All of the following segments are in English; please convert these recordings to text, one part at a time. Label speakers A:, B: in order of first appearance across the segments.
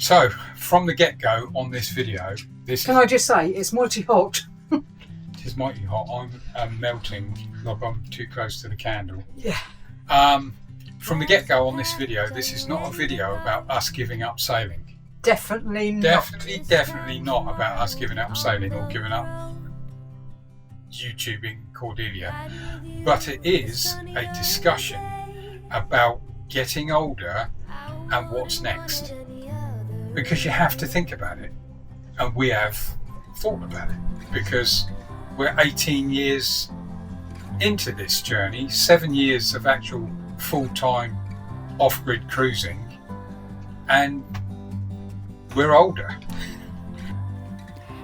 A: So, from the get-go on this video,
B: Can I just say, it's mighty hot.
A: It is mighty hot. I'm melting like I'm too close to the candle.
B: Yeah.
A: From the get-go on this video, this is not a video about us giving up sailing.
B: Definitely not.
A: Definitely not about us giving up sailing or giving up YouTubing Cordelia. But it is a discussion about getting older and what's next. Because you have to think about it. And we have thought about it. Because we're 18 years into this journey, 7 years of actual full-time off-grid cruising, and we're older.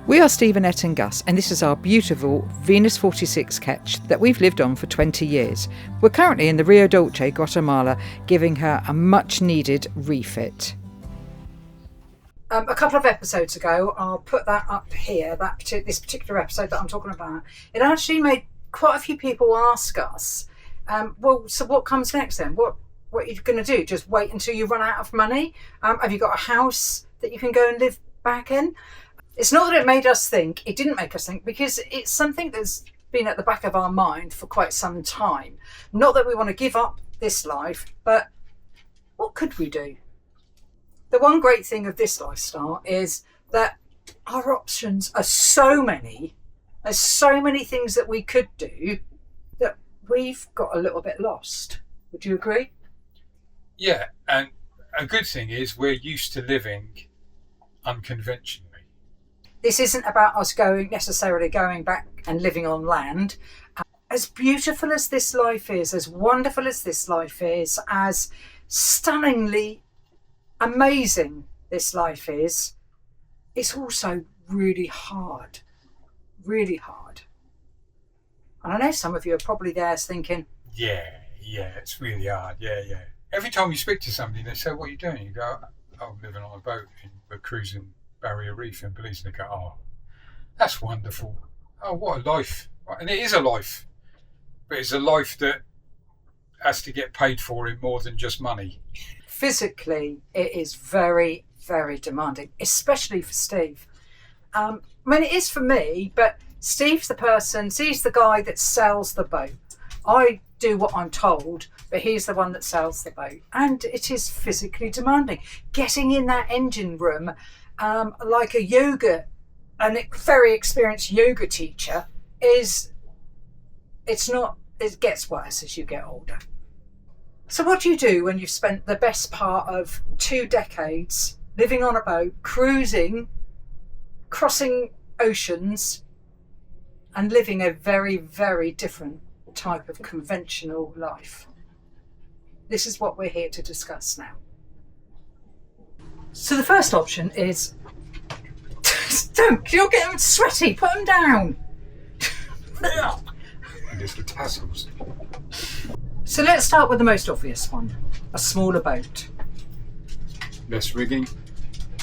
C: We are Steve, Annette and Gus, and this is our beautiful Venus 46 ketch that we've lived on for 20 years. We're currently in the Rio Dolce, Guatemala, giving her a much-needed refit.
B: A couple of episodes ago, I'll put that up here, this particular episode that I'm talking about. It actually made quite a few people ask us, well, so what comes next then? What are you going to do? Just wait until you run out of money? Have you got a house that you can go and live back in? It's not that it made us think. It didn't make us think, because it's something that's been at the back of our mind for quite some time. Not that we want to give up this life, but what could we do? The one great thing of this lifestyle is that our options are so many. There's so many things that we could do that we've got a little bit lost. Would you agree?
A: Yeah, and a good thing is we're used to living unconventionally.
B: This isn't about us necessarily going back and living on land. As beautiful as this life is, as wonderful as this life is, as stunningly amazing this life is, it's also really hard. Really hard. And I know some of you are probably there thinking, yeah, it's really hard. Yeah. Every time you speak to somebody, they say, what are you doing? You go, oh, I'm living on a boat and we're cruising Barrier Reef in Belize. And they go, oh, that's wonderful. Oh, what a life. And it is a life. But it's a life that has to get paid for in more than just money. Physically, it is very, very demanding, especially for Steve. I mean, it is for me, but Steve's the guy that sells the boat. I do what I'm told, but he's the one that sells the boat. And it is physically demanding. Getting in that engine room, like a very experienced yoga teacher, it gets worse as you get older. So what do you do when you've spent the best part of 2 decades living on a boat, cruising, crossing oceans, and living a very, very different type of conventional life? This is what we're here to discuss now. So the first option is, you're getting sweaty, put them down.
A: And it's the tassels.
B: So let's start with the most obvious one, a smaller boat.
A: Less rigging,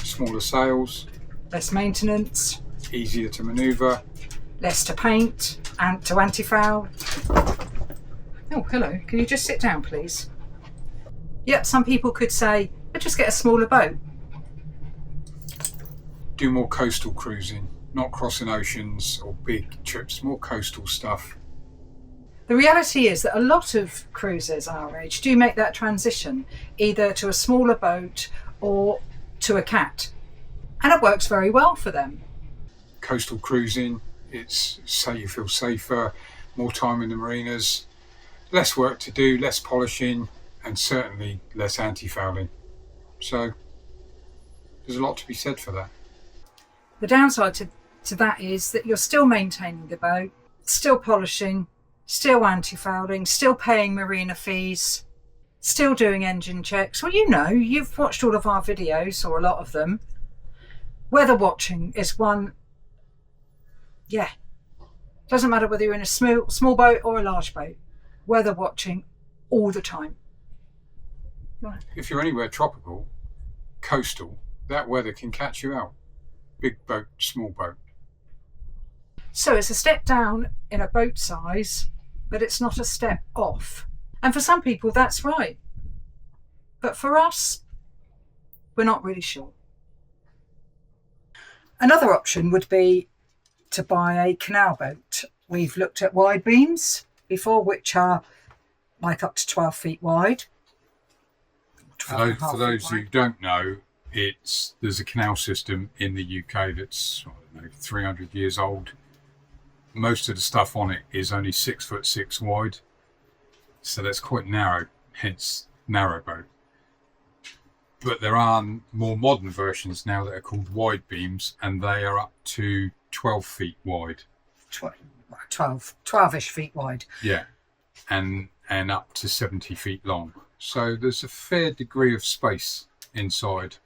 A: smaller sails,
B: Less maintenance,
A: easier to manoeuvre.
B: less to paint and to anti-foul. Oh, hello, can you just sit down, please? Yep, some people could say, let's just get a smaller boat.
A: Do more coastal cruising, not crossing oceans or big trips, more coastal stuff.
B: The reality is that a lot of cruisers our age do make that transition, either to a smaller boat or to a cat. And it works very well for them.
A: Coastal cruising, it's so you feel safer, more time in the marinas, less work to do, less polishing, and certainly less anti-fouling. So there's a lot to be said for that.
B: The downside to that is that you're still maintaining the boat, still polishing, still anti-fouling, still paying marina fees, still doing engine checks. Well, you've watched all of our videos, or a lot of them. Weather watching is one, doesn't matter whether you're in a small boat or a large boat. Weather watching all the time. Right.
A: If you're anywhere tropical, coastal, that weather can catch you out. Big boat, small boat.
B: So it's a step down in a boat size, but it's not a step off. And for some people, that's right. But for us, we're not really sure. Another option would be to buy a canal boat. We've looked at wide beams before, which are like up to 12 feet wide.
A: For those who don't know, there's a canal system in the UK that's, I don't know, 300 years old. Most of the stuff on it is only 6'6" wide, so that's quite narrow, hence narrow boat. But there are more modern versions now that are called wide beams, and they are up to 12 feet wide.
B: 12-ish feet wide.
A: Yeah, and up to 70 feet long. So there's a fair degree of space inside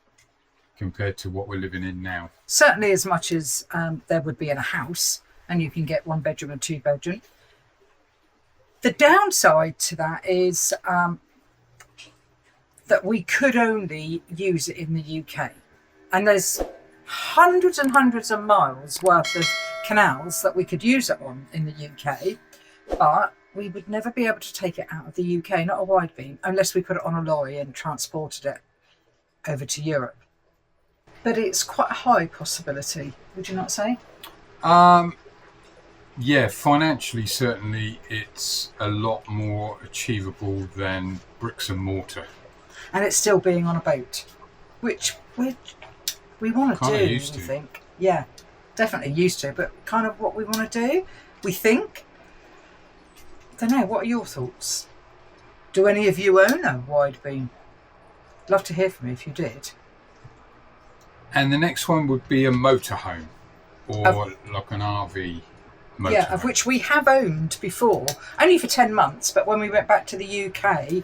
A: compared to what we're living in now.
B: Certainly as much as there would be in a house, and you can get 1 bedroom and 2 bedroom. The downside to that is that we could only use it in the UK. And there's hundreds and hundreds of miles worth of canals that we could use it on in the UK, but we would never be able to take it out of the UK, not a wide beam, unless we put it on a lorry and transported it over to Europe. But it's quite a high possibility, would you not say?
A: Yeah, financially, certainly it's a lot more achievable than bricks and mortar.
B: And it's still being on a boat, which we want to do, I think. Yeah, definitely used to, but kind of what we want to do, we think. I don't know, what are your thoughts? Do any of you own a wide beam? Love to hear from you if you did.
A: And the next one would be a motorhome, or like an RV motorhome.
B: Yeah, of which we have owned before, only for 10 months, but when we went back to the UK,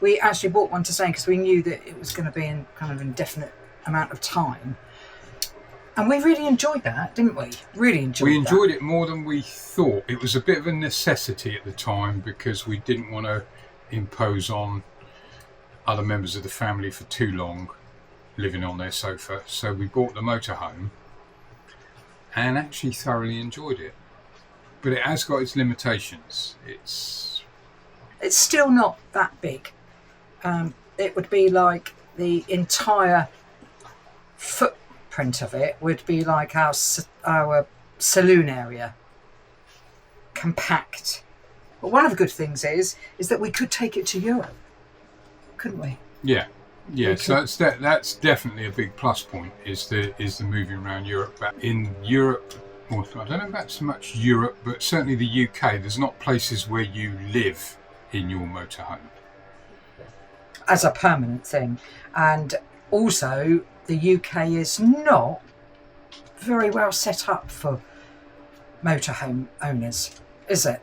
B: we actually bought one to stay because we knew that it was going to be in kind of indefinite amount of time. And we really enjoyed that, didn't we? Really enjoyed it. We
A: enjoyed it more than we thought. It was a bit of a necessity at the time because we didn't want to impose on other members of the family for too long living on their sofa. So we bought the motorhome and actually thoroughly enjoyed it. But it has got its limitations. It's
B: still not that big. It would be like the entire footprint of it would be like our saloon area, compact. But one of the good things is that we could take it to Europe, couldn't we?
A: Yeah. So that's definitely a big plus point. Is the moving around Europe. But in Europe, or I don't know about so much Europe, but certainly the UK, there's not places where you live in your motorhome
B: as a permanent thing, and also the UK is not very well set up for motorhome owners, is it?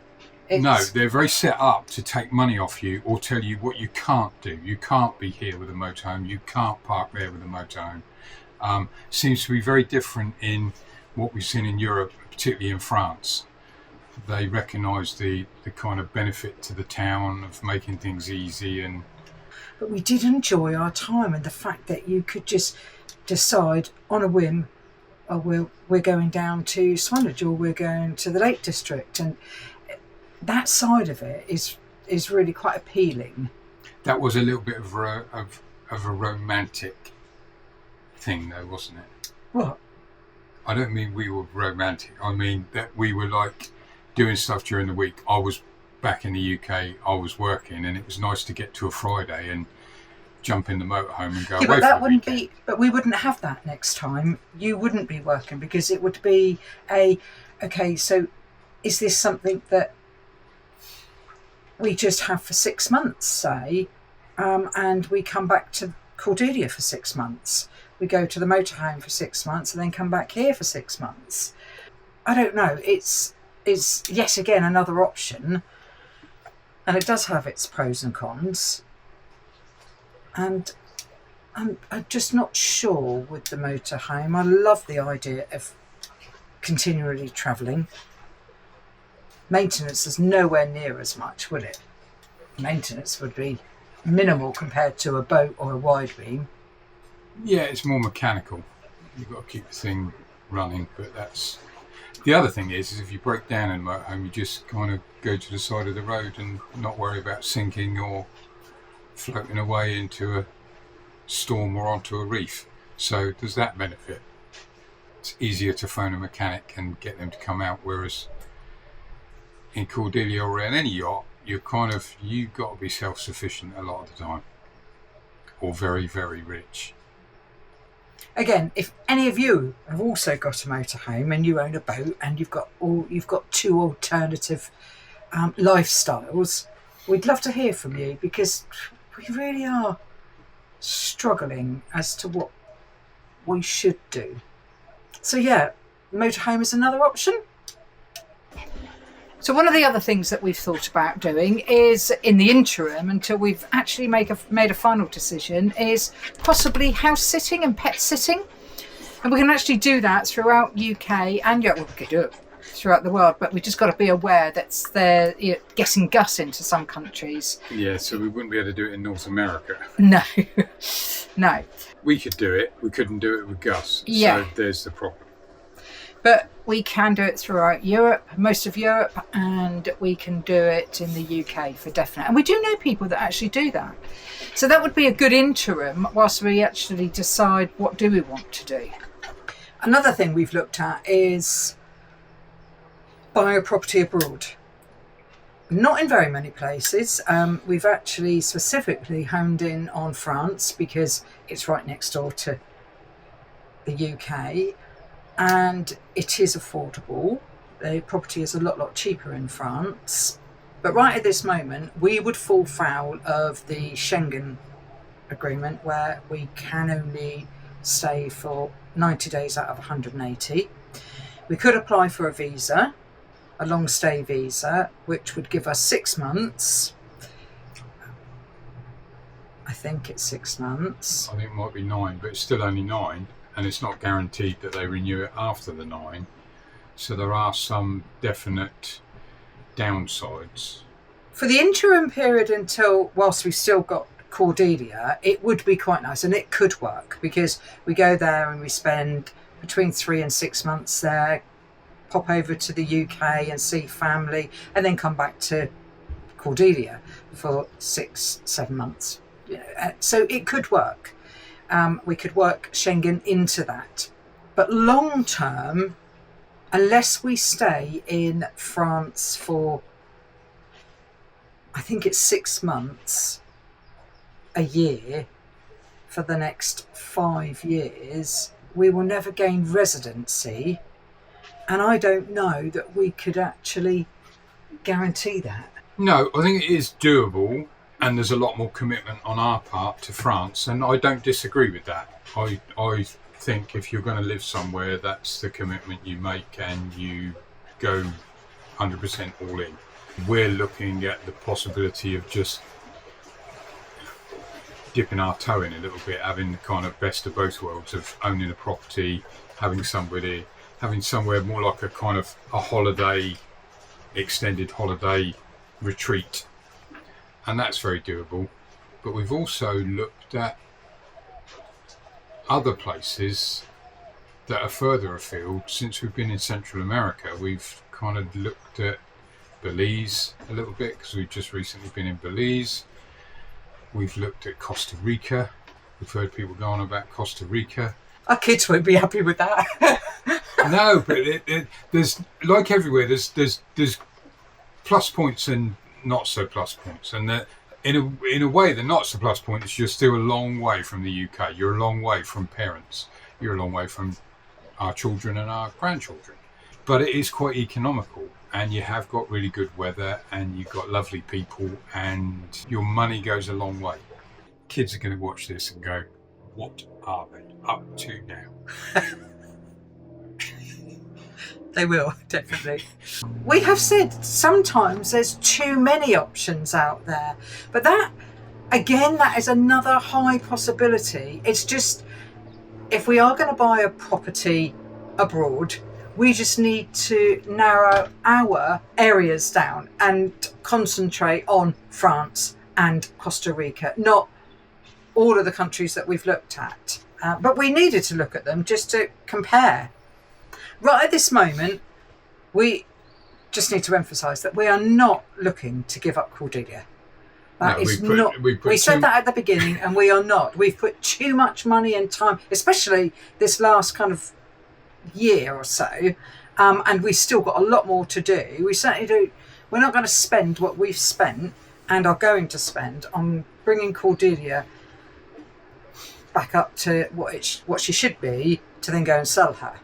A: No, they're very set up to take money off you or tell you what you can't do. You can't be here with a motorhome. You can't park there with a motorhome. Seems to be very different in what we've seen in Europe, particularly in France. They recognise the kind of benefit to the town of making things easy.
B: But we did enjoy our time, and the fact that you could just decide on a whim, oh, we're going down to Swanage or we're going to the Lake District, and that side of it is really quite appealing.
A: That was a little bit of a romantic thing, though, wasn't it?
B: What?
A: I don't mean we were romantic. I mean that we were like doing stuff during the week. I was back in the UK, I was working, and it was nice to get to a Friday and jump in the motorhome and go away
B: but that
A: for the
B: wouldn't
A: weekend.
B: But we wouldn't have that next time. You wouldn't be working because it would be okay, so is this something that we just have for 6 months, say, and we come back to Cordelia for 6 months. We go to the motorhome for 6 months and then come back here for 6 months. I don't know. It's yet again another option, and it does have its pros and cons. And I'm just not sure with the motorhome. I love the idea of continually travelling. Maintenance is nowhere near as much, would it? Maintenance would be minimal compared to a boat or a wide beam.
A: Yeah, it's more mechanical. You've got to keep the thing running, but that's... The other thing is if you break down in a motorhome, you just kind of go to the side of the road and not worry about sinking or floating away into a storm or onto a reef. So there's that benefit. it's easier to phone a mechanic and get them to come out, whereas in Cordelia or in any yacht, you've got to be self-sufficient a lot of the time, or very, very rich.
B: Again, if any of you have also got a motorhome and you own a boat and you've got two alternative lifestyles, we'd love to hear from you, because we really are struggling as to what we should do. So yeah, motorhome is another option. So one of the other things that we've thought about doing is, in the interim, until we've actually made a final decision, is possibly house sitting and pet sitting. And we can actually do that throughout UK and we could do it throughout the world, but we just got to be aware that they're getting Gus into some countries.
A: Yeah, so we wouldn't be able to do it in North America.
B: No, no.
A: We could do it, we couldn't do it with Gus.
B: Yeah.
A: So there's the problem.
B: But we can do it throughout Europe, most of Europe, and we can do it in the UK for definite. And we do know people that actually do that. So that would be a good interim whilst we actually decide what do we want to do. Another thing we've looked at is buying a property abroad. Not in very many places. We've actually specifically honed in on France because it's right next door to the UK. And it is affordable. The property is a lot cheaper in France. But right at this moment, we would fall foul of the Schengen agreement, where we can only stay for 90 days out of 180. We could apply for a visa, a long stay visa, which would give us 6 months. I think it's 6 months.
A: I think it might be 9, but it's still only 9. And it's not guaranteed that they renew it after the 9. So there are some definite downsides.
B: For the interim period until, whilst we've still got Cordelia, it would be quite nice, and it could work, because we go there and we spend between 3 and 6 months there, pop over to the UK and see family, and then come back to Cordelia for 6-7 months. So it could work. We could work Schengen into that. But long term, unless we stay in France for, I think it's 6 months a year for the next 5 years, we will never gain residency. And I don't know that we could actually guarantee that.
A: No, I think it is doable. And there's a lot more commitment on our part to France, and I don't disagree with that. I think if you're going to live somewhere, that's the commitment you make, and you go 100% all in. We're looking at the possibility of just dipping our toe in a little bit, having the kind of best of both worlds of owning a property, having somewhere more like a kind of a holiday, extended holiday retreat. And that's very doable. But we've also looked at other places that are further afield. Since we've been in Central America, we've kind of looked at Belize a little bit, because we've just recently been in Belize. We've looked at Costa Rica. We've heard people go on about Costa Rica.
B: Our kids won't be happy with that.
A: No, but there's, like everywhere, there's plus points and not so plus points, and that in a way the not so plus point is you're still a long way from the UK, you're a long way from parents, you're a long way from our children and our grandchildren, but it is quite economical, and you have got really good weather, and you've got lovely people, and your money goes a long way. Kids are going to watch this and go, what are they up to now?
B: They will, definitely. We have said sometimes there's too many options out there, but that is another high possibility. It's just, if we are going to buy a property abroad, we just need to narrow our areas down and concentrate on France and Costa Rica, not all of the countries that we've looked at. But we needed to look at them just to compare. Right at this moment, we just need to emphasise that we are not looking to give up Cordelia. We said that at the beginning, and we are not. We've put too much money and time, especially this last kind of year or so, and we've still got a lot more to do. We certainly do. We're not going to spend what we've spent and are going to spend on bringing Cordelia back up to what she should be, to then go and sell her.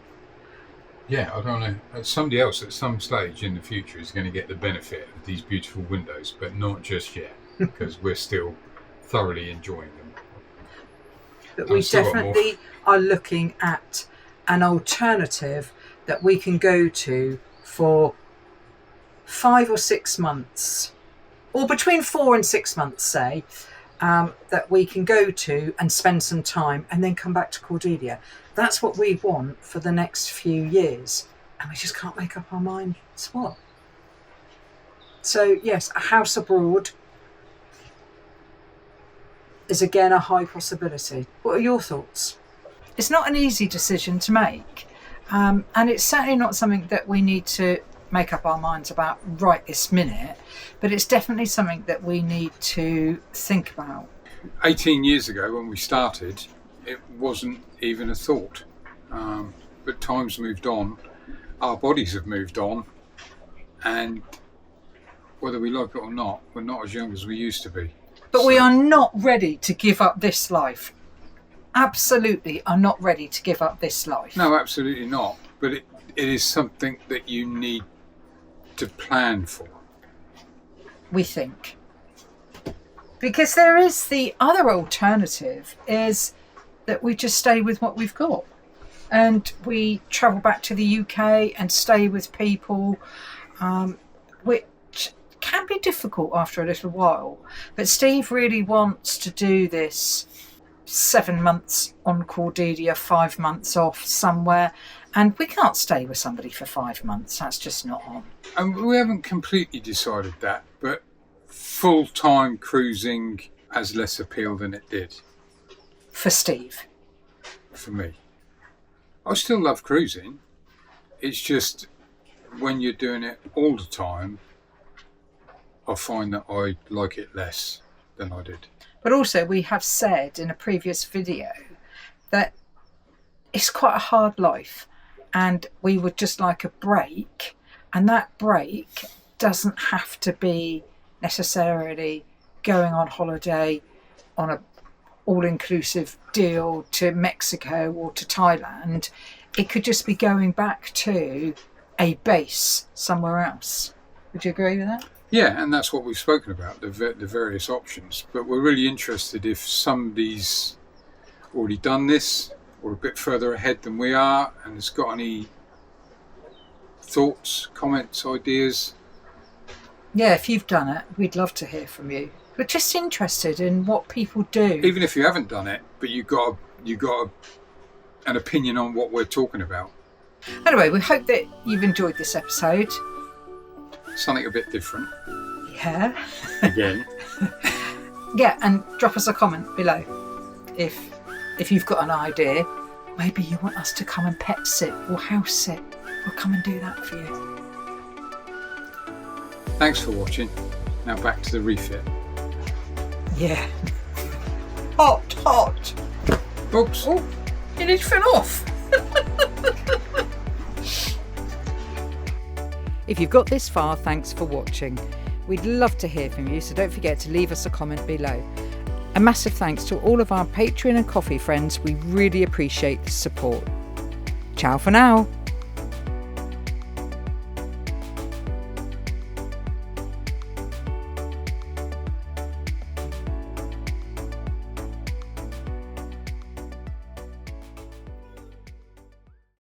A: Yeah, I don't know. Somebody else at some stage in the future is going to get the benefit of these beautiful windows, but not just yet, because we're still thoroughly enjoying them.
B: But we definitely are looking at an alternative that we can go to for 5 or 6 months, or between 4 and 6 months, say, that we can go to and spend some time and then come back to Cordelia. That's what we want for the next few years, and we just can't make up our minds what. So yes, a house abroad is again a high possibility. What are your thoughts? It's not an easy decision to make, and it's certainly not something that we need to make up our minds about right this minute, but it's definitely something that we need to think about.
A: 18 years ago when we started, it wasn't even a thought, but time's moved on, our bodies have moved on, and whether we like it or not, we're not as young as we used to be.
B: But we are not ready to give up this life. Absolutely are not ready to give up this life.
A: No, absolutely not. But it is something that you need to plan for.
B: We think. Because there is the other alternative, is that we just stay with what we've got. And we travel back to the UK and stay with people, which can be difficult after a little while. But Steve really wants to do this 7 months on Cordelia, 5 months off somewhere, and we can't stay with somebody for 5 months. That's just not on.
A: And we haven't completely decided that, but full-time cruising has less appeal than it did.
B: For Steve.
A: For me. I still love cruising. It's just when you're doing it all the time, I find that I like it less than I did.
B: But also we have said in a previous video that it's quite a hard life and we would just like a break, and that break doesn't have to be necessarily going on holiday on a all-inclusive deal to Mexico or to Thailand. It could just be going back to a base somewhere else. Would you agree with that?
A: Yeah, and that's what we've spoken about, the various options. But we're really interested if somebody's already done this or a bit further ahead than we are and has got any thoughts, comments, ideas.
B: Yeah, if you've done it, we'd love to hear from you. We're just interested in what people do.
A: Even if you haven't done it, but you got an opinion on what we're talking about.
B: Anyway, we hope that you've enjoyed this episode.
A: Something a bit different.
B: Yeah.
A: Again.
B: Yeah, and drop us a comment below if you've got an idea. Maybe you want us to come and pet sit or house sit. We'll come and do that for you.
A: Thanks for watching. Now back to the refit.
B: Yeah. Hot.
A: Oops.
B: Oh, you need to fill off.
C: If you've got this far, thanks for watching. We'd love to hear from you, so don't forget to leave us a comment below. A massive thanks to all of our Patreon and Coffee friends. We really appreciate the support. Ciao for now.